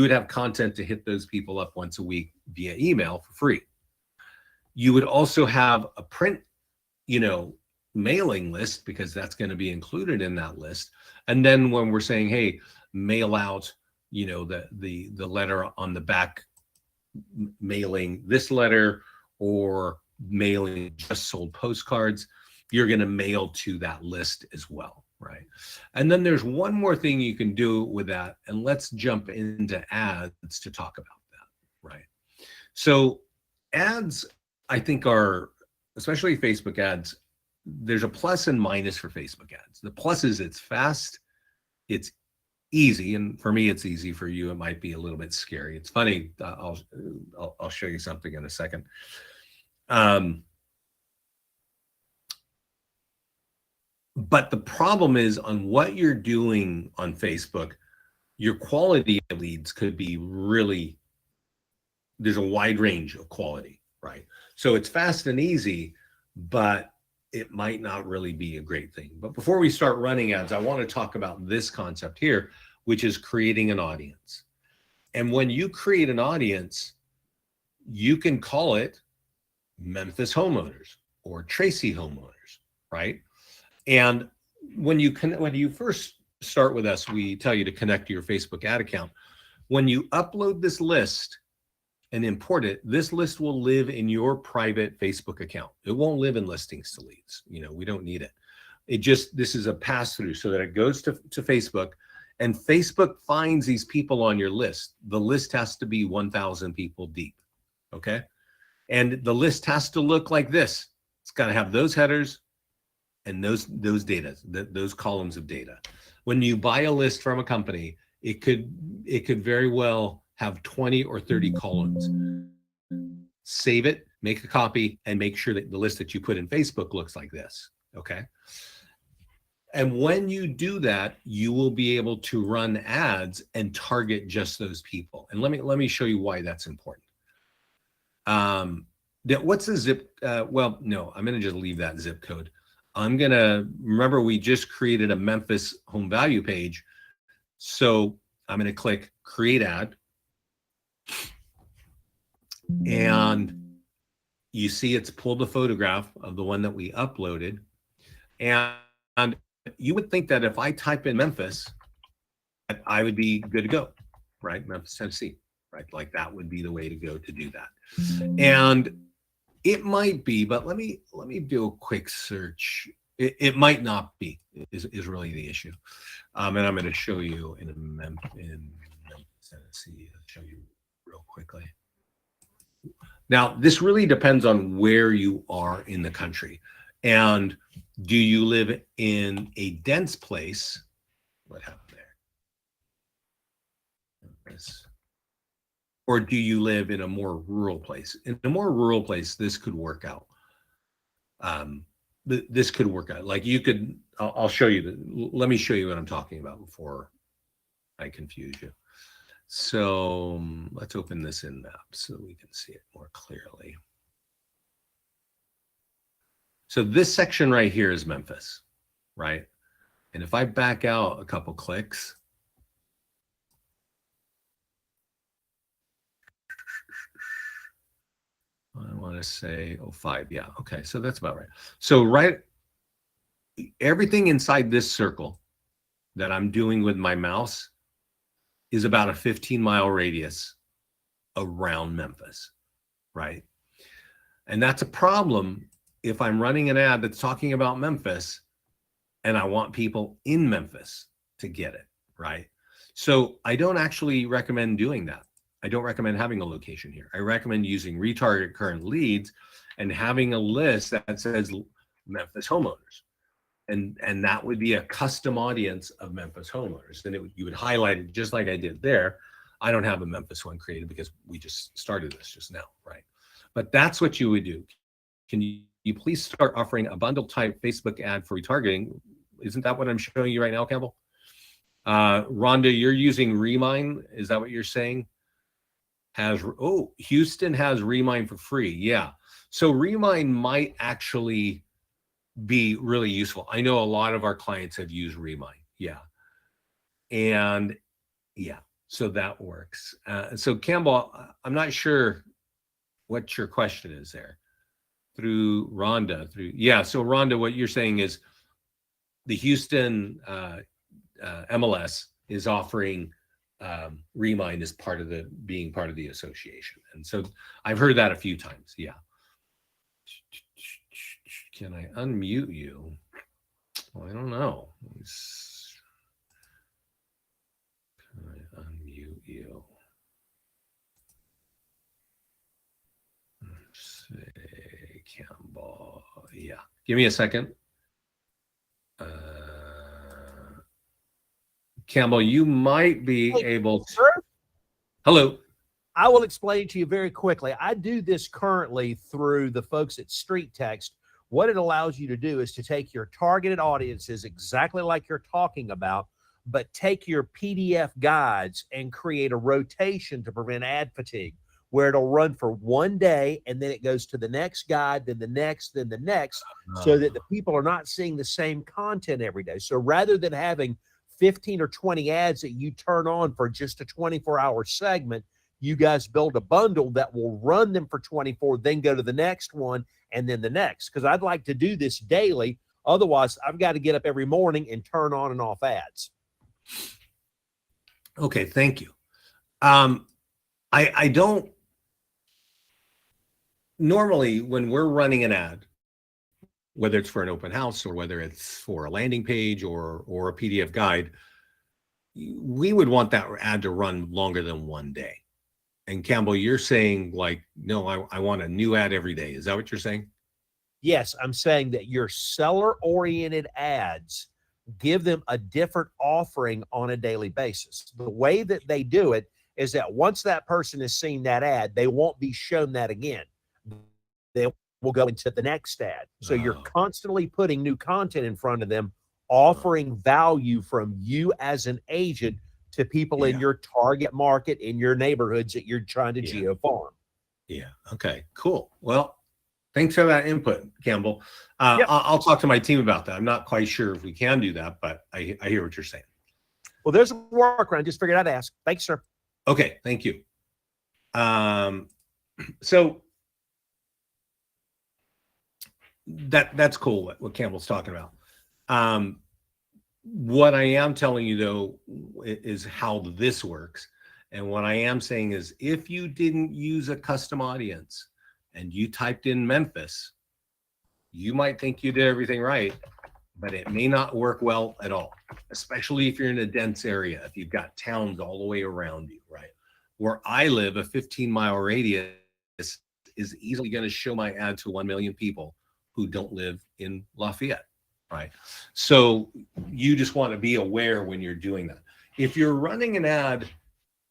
would have content to hit those people up once a week via email for free. You would also have a print, mailing list, because that's going to be included in that list. And then when we're saying, hey, mail out, the letter on the back, mailing this letter, or mailing just sold postcards, you're going to mail to that list as well, right? And then there's one more thing you can do with that, and let's jump into ads to talk about that, right? So ads, I think, are, especially Facebook ads, there's a plus and minus for Facebook ads. The plus is it's fast, it's easy, and for me it's easy. For you it might be a little bit scary. It's funny, I'll show you something in a second. But the problem is, on what you're doing on Facebook, your quality of leads could be really, there's a wide range of quality, right? So it's fast and easy, but it might not really be a great thing. But before we start running ads, I want to talk about this concept here, which is creating an audience. And when you create an audience, you can call it Memphis Homeowners or Tracy Homeowners, right? And when you first start with us, we tell you to connect to your Facebook ad account. When you upload this list and import it, this list will live in your private Facebook account. It won't live in listings to leads. We don't need it. This is a pass through so that it goes to Facebook, and Facebook finds these people on your list. The list has to be 1,000 people deep, okay? And the list has to look like this. It's got to have those headers and those data, those columns of data. When you buy a list from a company, it could very well have 20 or 30 columns. Save it, make a copy, and make sure that the list that you put in Facebook looks like this, okay? And when you do that, you will be able to run ads and target just those people. And let me show you why that's important. What's the zip? Well, no, I'm going to just leave that zip code. Remember, we just created a Memphis home value page. So I'm going to click create ad. And you see it's pulled a photograph of the one that we uploaded. And you would think that if I type in Memphis, that I would be good to go, right? Memphis, Tennessee, right? Like that would be the way to go to do that. And it might be, but let me do a quick search. It might not be, is really the issue. And I'm going to show you in Memphis, Tennessee, I'll show you real quickly. Now, this really depends on where you are in the country. And do you live in a dense place? What happened there? Or do you live in a more rural place? In a more rural place, this could work out. This could work out. Like you could, I'll show you. Let me show you what I'm talking about before I confuse you. So let's open this in Maps so we can see it more clearly. So this section right here is Memphis, right? And if I back out a couple clicks, I want to say 05. Yeah. Okay. So that's about right. So everything inside this circle that I'm doing with my mouse is about a 15-mile radius around Memphis, right? And that's a problem if I'm running an ad that's talking about Memphis and I want people in Memphis to get it, right? So I don't actually recommend doing that. I don't recommend having a location here. I recommend using retarget current leads and having a list that says Memphis homeowners. And that would be a custom audience of Memphis homeowners. And you would highlight it just like I did there. I don't have a Memphis one created because we just started this just now, right? But that's what you would do. Can you please start offering a bundle type Facebook ad for retargeting? Isn't that what I'm showing you right now, Campbell? Rhonda, you're using Remind. Is that what you're saying? Houston has Remind for free. Yeah. So Remind might actually be really useful. I know a lot of our clients have used Remind. Yeah. And yeah, so that works. So Campbell, I'm not sure what your question is there. Through Rhonda, yeah. So Rhonda, what you're saying is the Houston MLS is offering Remind as being part of the association. And so I've heard that a few times. Yeah. Can I unmute you? Well, I don't know. Can I unmute you? Let's see, Campbell. Yeah. Give me a second. Campbell, you might be able to. Sir? Hello. I will explain to you very quickly. I do this currently through the folks at Street Text. What it allows you to do is to take your targeted audiences exactly like you're talking about, but take your PDF guides and create a rotation to prevent ad fatigue, where it'll run for one day and then it goes to the next guide, then the next, then the next, so that the people are not seeing the same content every day. So rather than having 15 or 20 ads that you turn on for just a 24-hour segment, you guys build a bundle that will run them for 24, then go to the next one, and then the next. Because I'd like to do this daily. Otherwise, I've got to get up every morning and turn on and off ads. Okay, thank you. I don't normally, when we're running an ad, whether it's for an open house or whether it's for a landing page or a PDF guide, we would want that ad to run longer than one day. And Campbell, you're saying like, no, I want a new ad every day. Is that what you're saying? Yes, I'm saying that your seller-oriented ads, give them a different offering on a daily basis. The way that they do it is that once that person has seen that ad, they won't be shown that again. They will go into the next ad. So you're constantly putting new content in front of them, offering value from you as an agent to people in your target market, in your neighborhoods that you're trying to geo-farm. Yeah. Okay, cool. Well, thanks for that input, Campbell. I'll talk to my team about that. I'm not quite sure if we can do that, but I hear what you're saying. Well, there's a workaround. Just figured I'd ask. Thanks, sir. Okay, thank you. So that's cool what Campbell's talking about. What I am telling you though is how this works. And what I am saying is if you didn't use a custom audience and you typed in Memphis, you might think you did everything right, but it may not work well at all, especially if you're in a dense area, if you've got towns all the way around you, right? Where I live, a 15-mile radius is easily going to show my ad to 1 million people who don't live in Lafayette, right? So you just want to be aware when you're doing that. If you're running an ad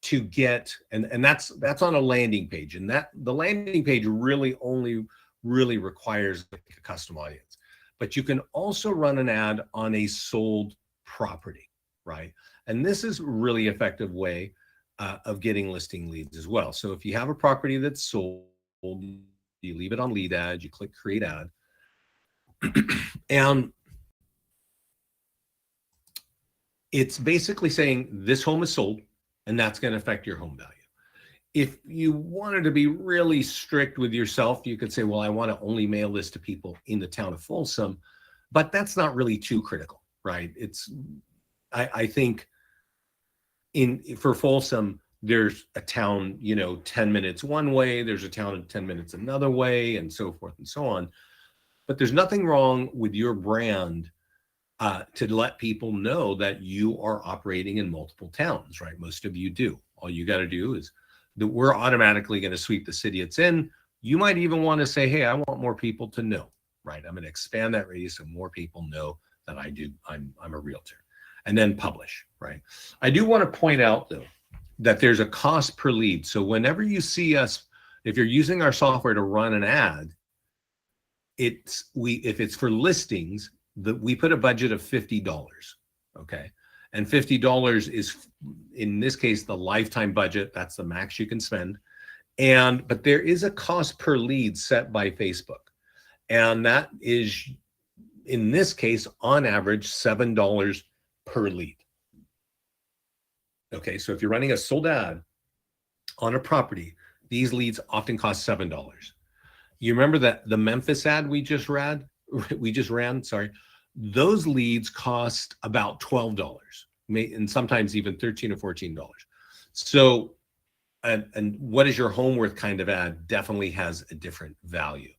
to get, and that's on a landing page, and that the landing page really only requires a custom audience. But you can also run an ad on a sold property, right? And this is a really effective way of getting listing leads as well. So if you have a property that's sold, you leave it on lead ad, you click create ad, and it's basically saying this home is sold, and that's going to affect your home value. If you wanted to be really strict with yourself, you could say, well, I want to only mail this to people in the town of Folsom, but that's not really too critical, right? I think for Folsom, there's a town, 10 minutes one way, there's a town in 10 minutes another way, and so forth and so on. But there's nothing wrong with your brand to let people know that you are operating in multiple towns, right? Most of you do. All you got to do is that we're automatically going to sweep the city it's in. You might even want to say, hey, I want more people to know, right? I'm going to expand that radius so more people know that I'm a realtor, and then publish, right? I do want to point out though, that there's a cost per lead. So whenever you see us, if you're using our software to run an ad, if it's for listings, we put a budget of $50, okay? And $50 is, in this case, the lifetime budget. That's the max you can spend. But there is a cost per lead set by Facebook. And that is, in this case, on average, $7 per lead. Okay, so if you're running a sold ad on a property, these leads often cost $7. You remember that the Memphis ad we just ran, those leads cost about $12, and sometimes even $13 or $14. So, and what is your home worth kind of ad definitely has a different value.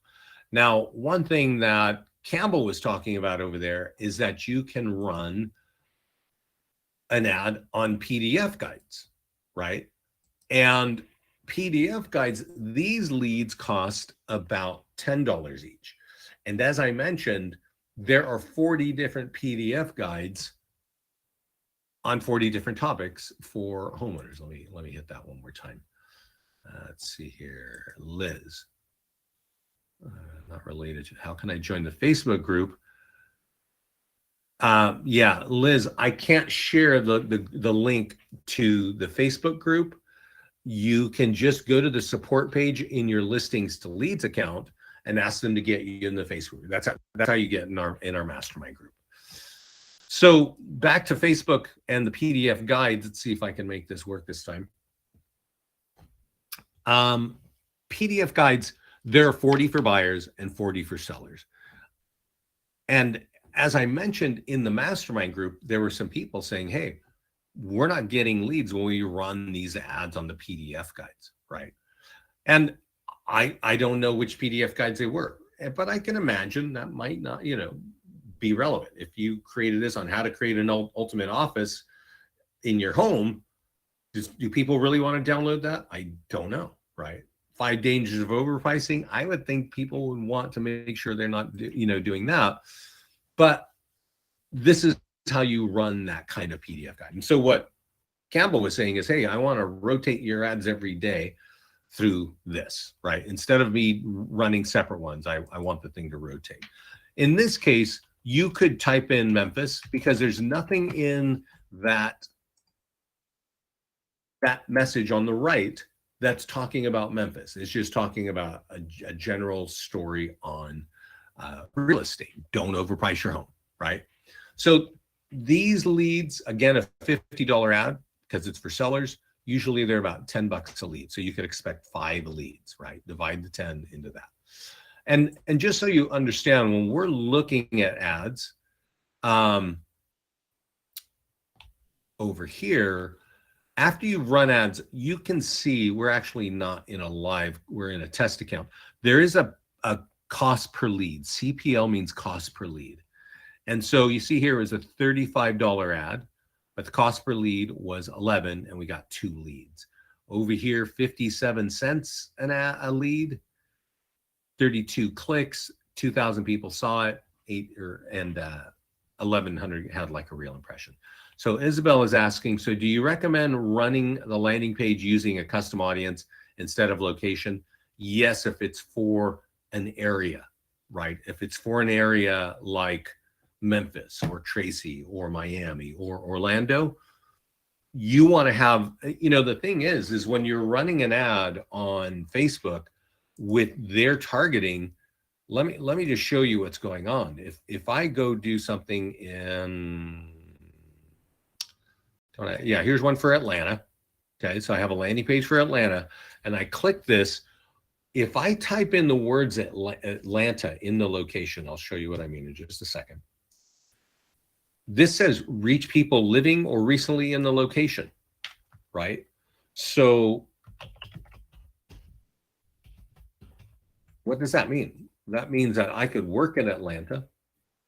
Now, one thing that Campbell was talking about over there is that you can run an ad on PDF guides, right? And PDF guides, these leads cost about $10 each. And as I mentioned, there are 40 different PDF guides on 40 different topics for homeowners. Let me hit that one more time. Let's see here, Liz. Not related to, how can I join the Facebook group? Yeah, Liz, I can't share the link to the Facebook group. You can just go to the support page in your listings to leads account and ask them to get you in the Facebook group. That's how you get in our mastermind group. So back to Facebook and the PDF guides. Let's see if I can make this work this time. PDF guides, there are 40 for buyers and 40 for sellers. And as I mentioned in the mastermind group, there were some people saying, hey, we're not getting leads when we run these ads on the PDF guides, right? And I don't know which PDF guides they were, but I can imagine that might not, be relevant. If you created this on how to create an ultimate office in your home, do people really want to download that? I don't know, right? 5 dangers of overpricing. I would think people would want to make sure they're not, doing that. But this is how you run that kind of PDF guide. And so what Campbell was saying is, hey, I want to rotate your ads every day through this, right? Instead of me running separate ones, I want the thing to rotate. In this case, you could type in Memphis because there's nothing in that message on the right that's talking about Memphis. It's just talking about a general story on real estate. Don't overprice your home, right? So these leads, again, a $50 ad, because it's for sellers, usually they're about $10 a lead. So you could expect 5 leads, right? Divide the 10 into that. And just so you understand, when we're looking at ads, over here, after you've run ads, you can see we're actually not in a live, we're in a test account. There is a cost per lead. CPL means cost per lead. And so you see here is a $35 ad, but the cost per lead was 11 and we got 2 leads. Over here, 57 cents a lead, 32 clicks, 2,000 people saw it, 1,100 had like a real impression. So Isabel is asking, so do you recommend running the landing page using a custom audience instead of location? Yes, if it's for an area, right? If it's for an area like Memphis or Tracy or Miami or Orlando, you want to have, the thing is when you're running an ad on Facebook with their targeting, let me just show you what's going on. If I go do something in, here's one for Atlanta. Okay, so I have a landing page for Atlanta and I click this. If I type in the words Atlanta in the location, I'll show you what I mean in just a second. This says reach people living or recently in the location, right? So what does that mean? That means that I could work in Atlanta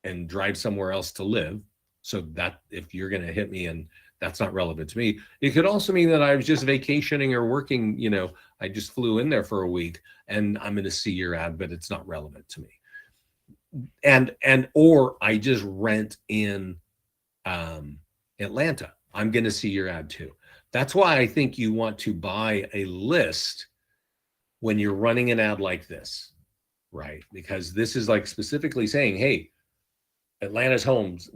and drive somewhere else to live. So that if you're going to hit me and that's not relevant to me. It could also mean that I was just vacationing or working, I just flew in there for a week and I'm going to see your ad, but it's not relevant to me. Or I just rent in Atlanta. I'm going to see your ad too. That's why I think you want to buy a list when you're running an ad like this, right? Because this is like specifically saying, hey, Atlanta's homes,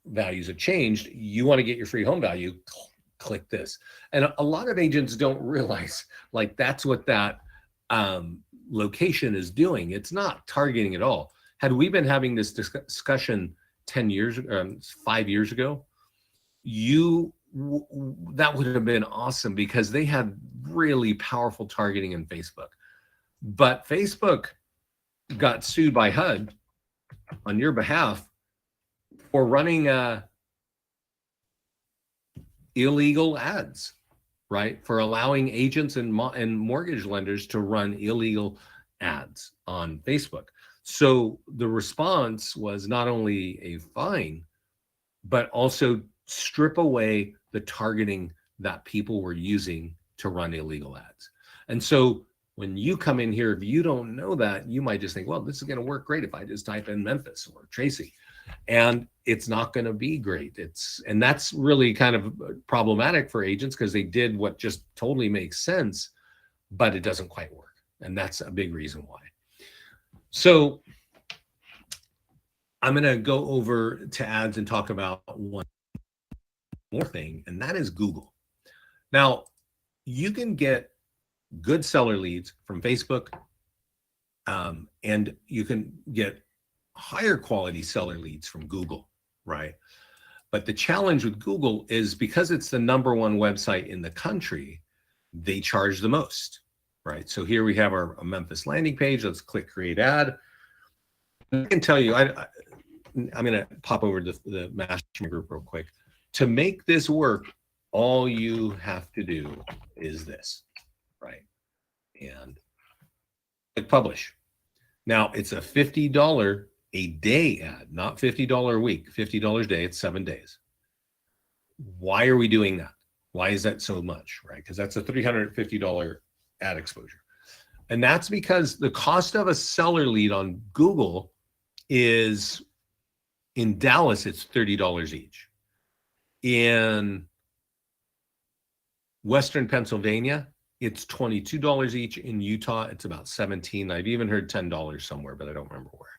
values have changed. You want to get your free home value, click this. And a lot of agents don't realize like that's what that location is doing. It's not targeting at all. Had we been having this discussion 5 years ago, that would have been awesome because they had really powerful targeting in Facebook. But Facebook got sued by HUD on your behalf for running illegal ads, right? For allowing agents and mortgage lenders to run illegal ads on Facebook. So the response was not only a fine, but also strip away the targeting that people were using to run illegal ads. And so when you come in here, if you don't know that, you might just think, well, this is going to work great if I just type in Memphis or Tracy. And it's not going to be great. And that's really kind of problematic for agents because they did what just totally makes sense, but it doesn't quite work. And that's a big reason why. So I'm going to go over to ads and talk about one more thing, and that is Google. Now, you can get good seller leads from Facebook, and you can get higher quality seller leads from Google, right? But the challenge with Google is because it's the #1 website in the country, they charge the most, right? So here we have our Memphis landing page. Let's click create ad. I can tell you, I'm going to pop over to the mastermind group real quick. To make this work, all you have to do is this, right? And click publish. Now it's a $50 a day ad, not $50 a week, $50 a day. It's 7 days. Why are we doing that? Why is that so much, right? Because that's a $350 ad exposure. And that's because the cost of a seller lead on Google is, in Dallas, it's $30 each. In Western Pennsylvania, it's $22 each. In Utah, it's about $17. I've even heard $10 somewhere, but I don't remember where.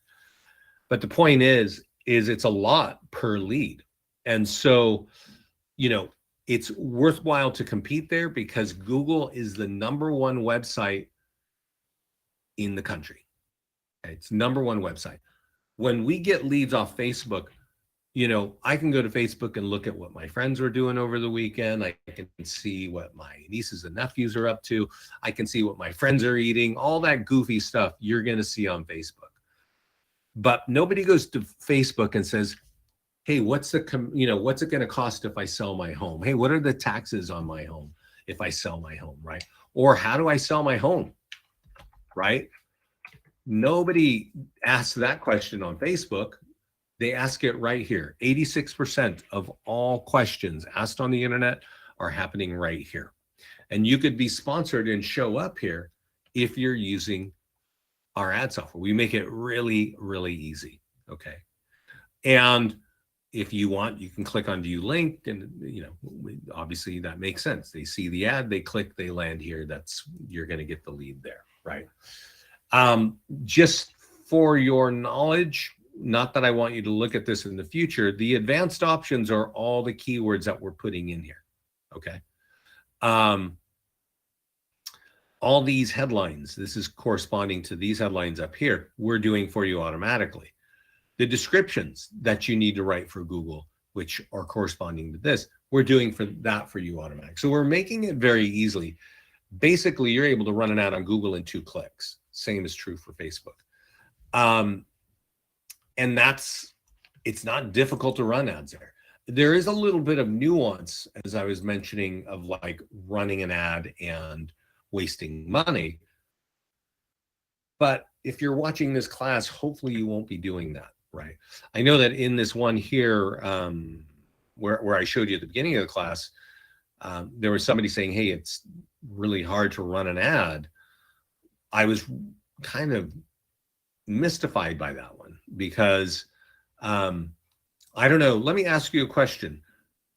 But the point is it's a lot per lead. And so, it's worthwhile to compete there because Google is the #1 website in the country. It's #1 website. When we get leads off Facebook, I can go to Facebook and look at what my friends were doing over the weekend. I can see what my nieces and nephews are up to. I can see what my friends are eating. All that goofy stuff you're going to see on Facebook. But nobody goes to Facebook and says, hey, what's it going to cost if I sell my home? Hey, what are the taxes on my home if I sell my home, right? Or how do I sell my home, right? Nobody asks that question on Facebook. They ask it right here. 86% of all questions asked on the internet are happening right here. And you could be sponsored and show up here if you're using our ad software. We make it really, really easy. Okay. And if you want, you can click on view link, and obviously that makes sense. They see the ad, they click, they land here. You're going to get the lead there, right? Just for your knowledge, not that I want you to look at this in the future, the advanced options are all the keywords that we're putting in here. Okay. All these headlines, this is corresponding to these headlines up here, we're doing for you automatically. The descriptions that you need to write for Google, which are corresponding to this, we're doing for you automatic. So we're making it very easily. Basically, you're able to run an ad on Google in 2 clicks. Same is true for Facebook. And it's not difficult to run ads there. There is a little bit of nuance, as I was mentioning, of like running an ad and wasting money. But if you're watching this class, hopefully you won't be doing that, right? I know that in this one here, where I showed you at the beginning of the class, there was somebody saying, hey, it's really hard to run an ad. I was kind of mystified by that one because I don't know. Let me ask you a question.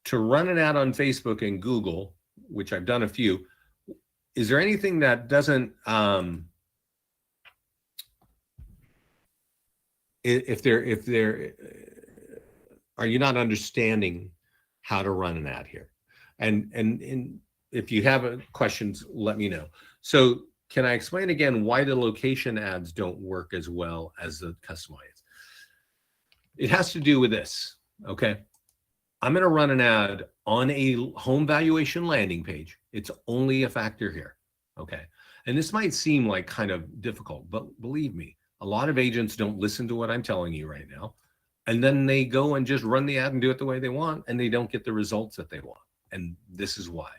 To run an ad on Facebook and Google, which I've done a few, is there anything that doesn't are you not understanding how to run an ad here? And if you have questions, let me know. So can I explain again why the location ads don't work as well as the customized? It has to do with this, okay? I'm going to run an ad on a home valuation landing page. It's only a factor here, okay? And this might seem like kind of difficult, but believe me, a lot of agents don't listen to what I'm telling you right now. And then they go and just run the ad and do it the way they want, and they don't get the results that they want. And this is why.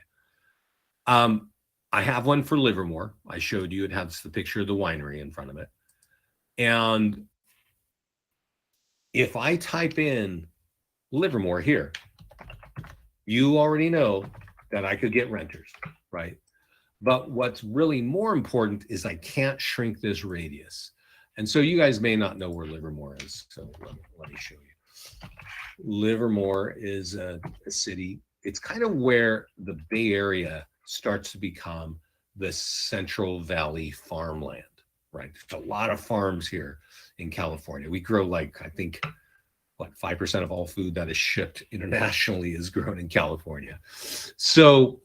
I have one for Livermore. I showed you, it has the picture of the winery in front of it. And if I type in Livermore here, you already know that I could get renters, right? But what's really more important is I can't shrink this radius. And so you guys may not know where Livermore is. So let me show you. Livermore is a city. It's kind of where the Bay Area starts to become the Central Valley farmland, right? There's a lot of farms here in California. We grow I think, 5% of all food that is shipped internationally is grown in California. So,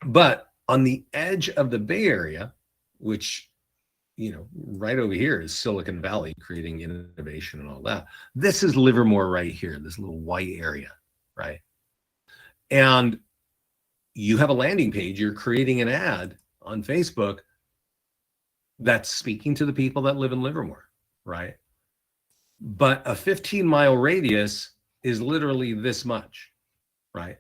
but on the edge of the Bay Area, which, right over here is Silicon Valley, creating innovation and all that. This is Livermore right here, this little white area, right? And you have a landing page, you're creating an ad on Facebook that's speaking to the people that live in Livermore, right? But a 15-mile radius is literally this much, right?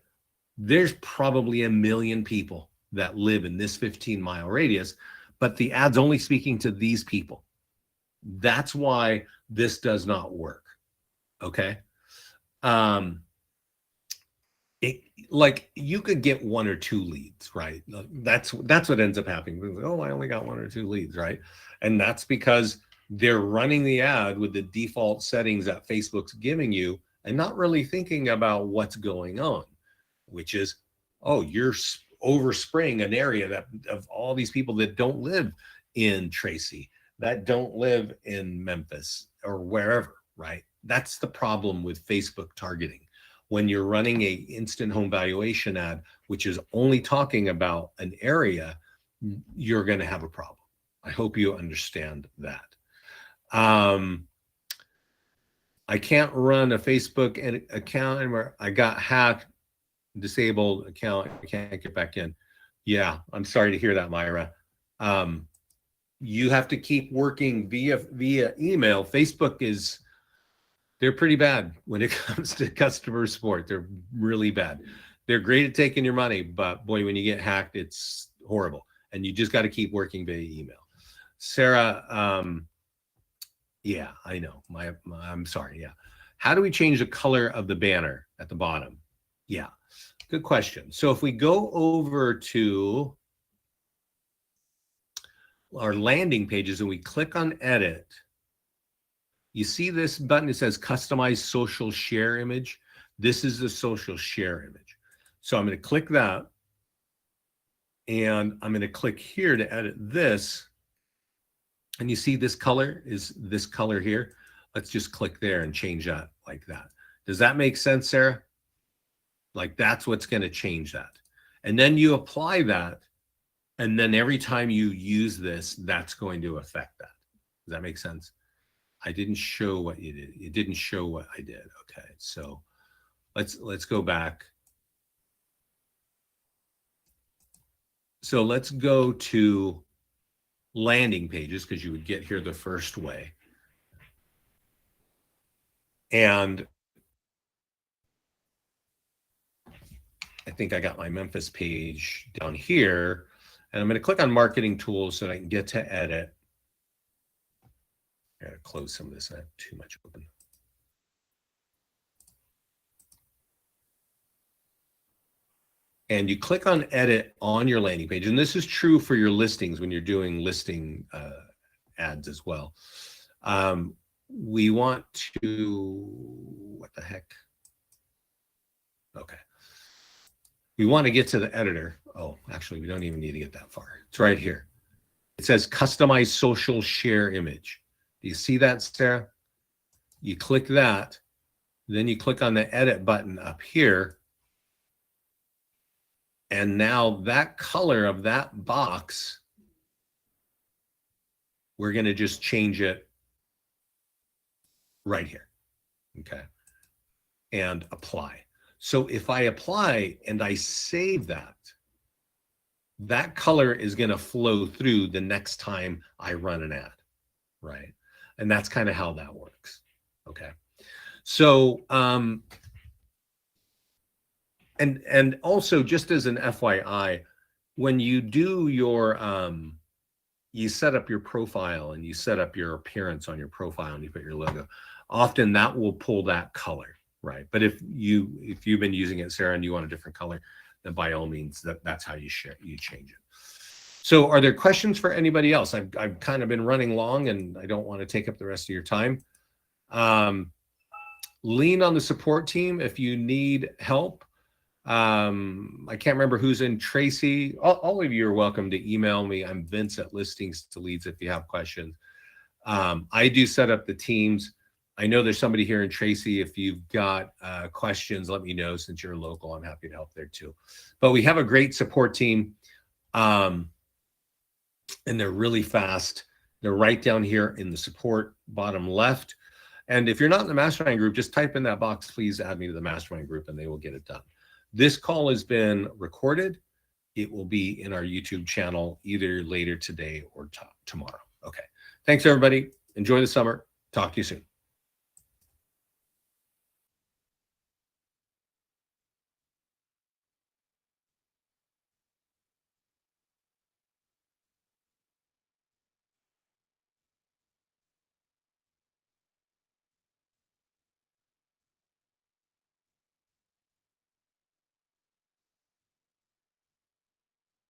There's probably 1 million people that live in this 15-mile radius, but the ad's only speaking to these people. That's why this does not work, okay? You could get 1 or 2 leads, right? That's what ends up happening. Oh, I only got 1 or 2 leads, right? And that's because they're running the ad with the default settings that Facebook's giving you and not really thinking about what's going on, which is, oh, you're overspraying an area of all these people that don't live in Tracy, that don't live in Memphis or wherever, right? That's the problem with Facebook targeting. When you're running a instant home valuation ad, which is only talking about an area, you're going to have a problem. I hope you understand that. I can't run a Facebook account anymore. I got hacked, disabled account. I can't get back in. Yeah, I'm sorry to hear that, Myra. You have to keep working via email. Facebook they're pretty bad when it comes to customer support. They're really bad. They're great at taking your money, but boy, when you get hacked, it's horrible. And you just got to keep working via email. Sarah, yeah, I know. I'm sorry. Yeah. How do we change the color of the banner at the bottom? Yeah, good question. So if we go over to our landing pages and we click on edit, you see this button, it says customize social share image. This is the social share image. So I'm going to click that, and I'm going to click here to edit this. And you see this color is this color here. Let's just click there and change that like that. Does that make sense, Sarah? Like that's what's going to change that. And then you apply that. And then every time you use this, that's going to affect that. Does that make sense? I didn't show what you did. It didn't show what I did. Okay, so let's go back. So let's go to landing pages, because you would get here the first way. And I think I got my Memphis page down here. And I'm going to click on marketing tools so that I can get to edit. I got to close some of this. I have too much open. And you click on edit on your landing page. And this is true for your listings when you're doing listing ads as well. We want to, what the heck? Okay. We want to get to the editor. Oh, actually, we don't even need to get that far. It's right here. It says customize social share image. Do you see that, Sarah? You click that, then you click on the edit button up here. And now that color of that box, we're going to just change it right here. Okay. And apply. So if I apply and I save that, that color is going to flow through the next time I run an ad, right? And that's kind of how that works. Okay. So, and also just as an FYI, when you do your, you set up your profile and you set up your appearance on your profile and you put your logo, often that will pull that color, right? But if you've been using it, Sarah, and you want a different color, then by all means, that's how you change it. So are there questions for anybody else? I've kind of been running long and I don't want to take up the rest of your time. Lean on the support team if you need help. I can't remember who's in. Tracy, all of you are welcome to email me. I'm Vince at Listings to Leads if you have questions. I do set up the teams. I know there's somebody here in Tracy. If you've got questions, let me know. Since you're local, I'm happy to help there too. But we have a great support team, and they're really fast. They're right down here in the support bottom left. And if you're not in the mastermind group, just type in that box, please add me to the mastermind group, and they will get it done. This call has been recorded. It will be in our YouTube channel either later today or tomorrow. Okay. Thanks, everybody. Enjoy the summer. Talk to you soon.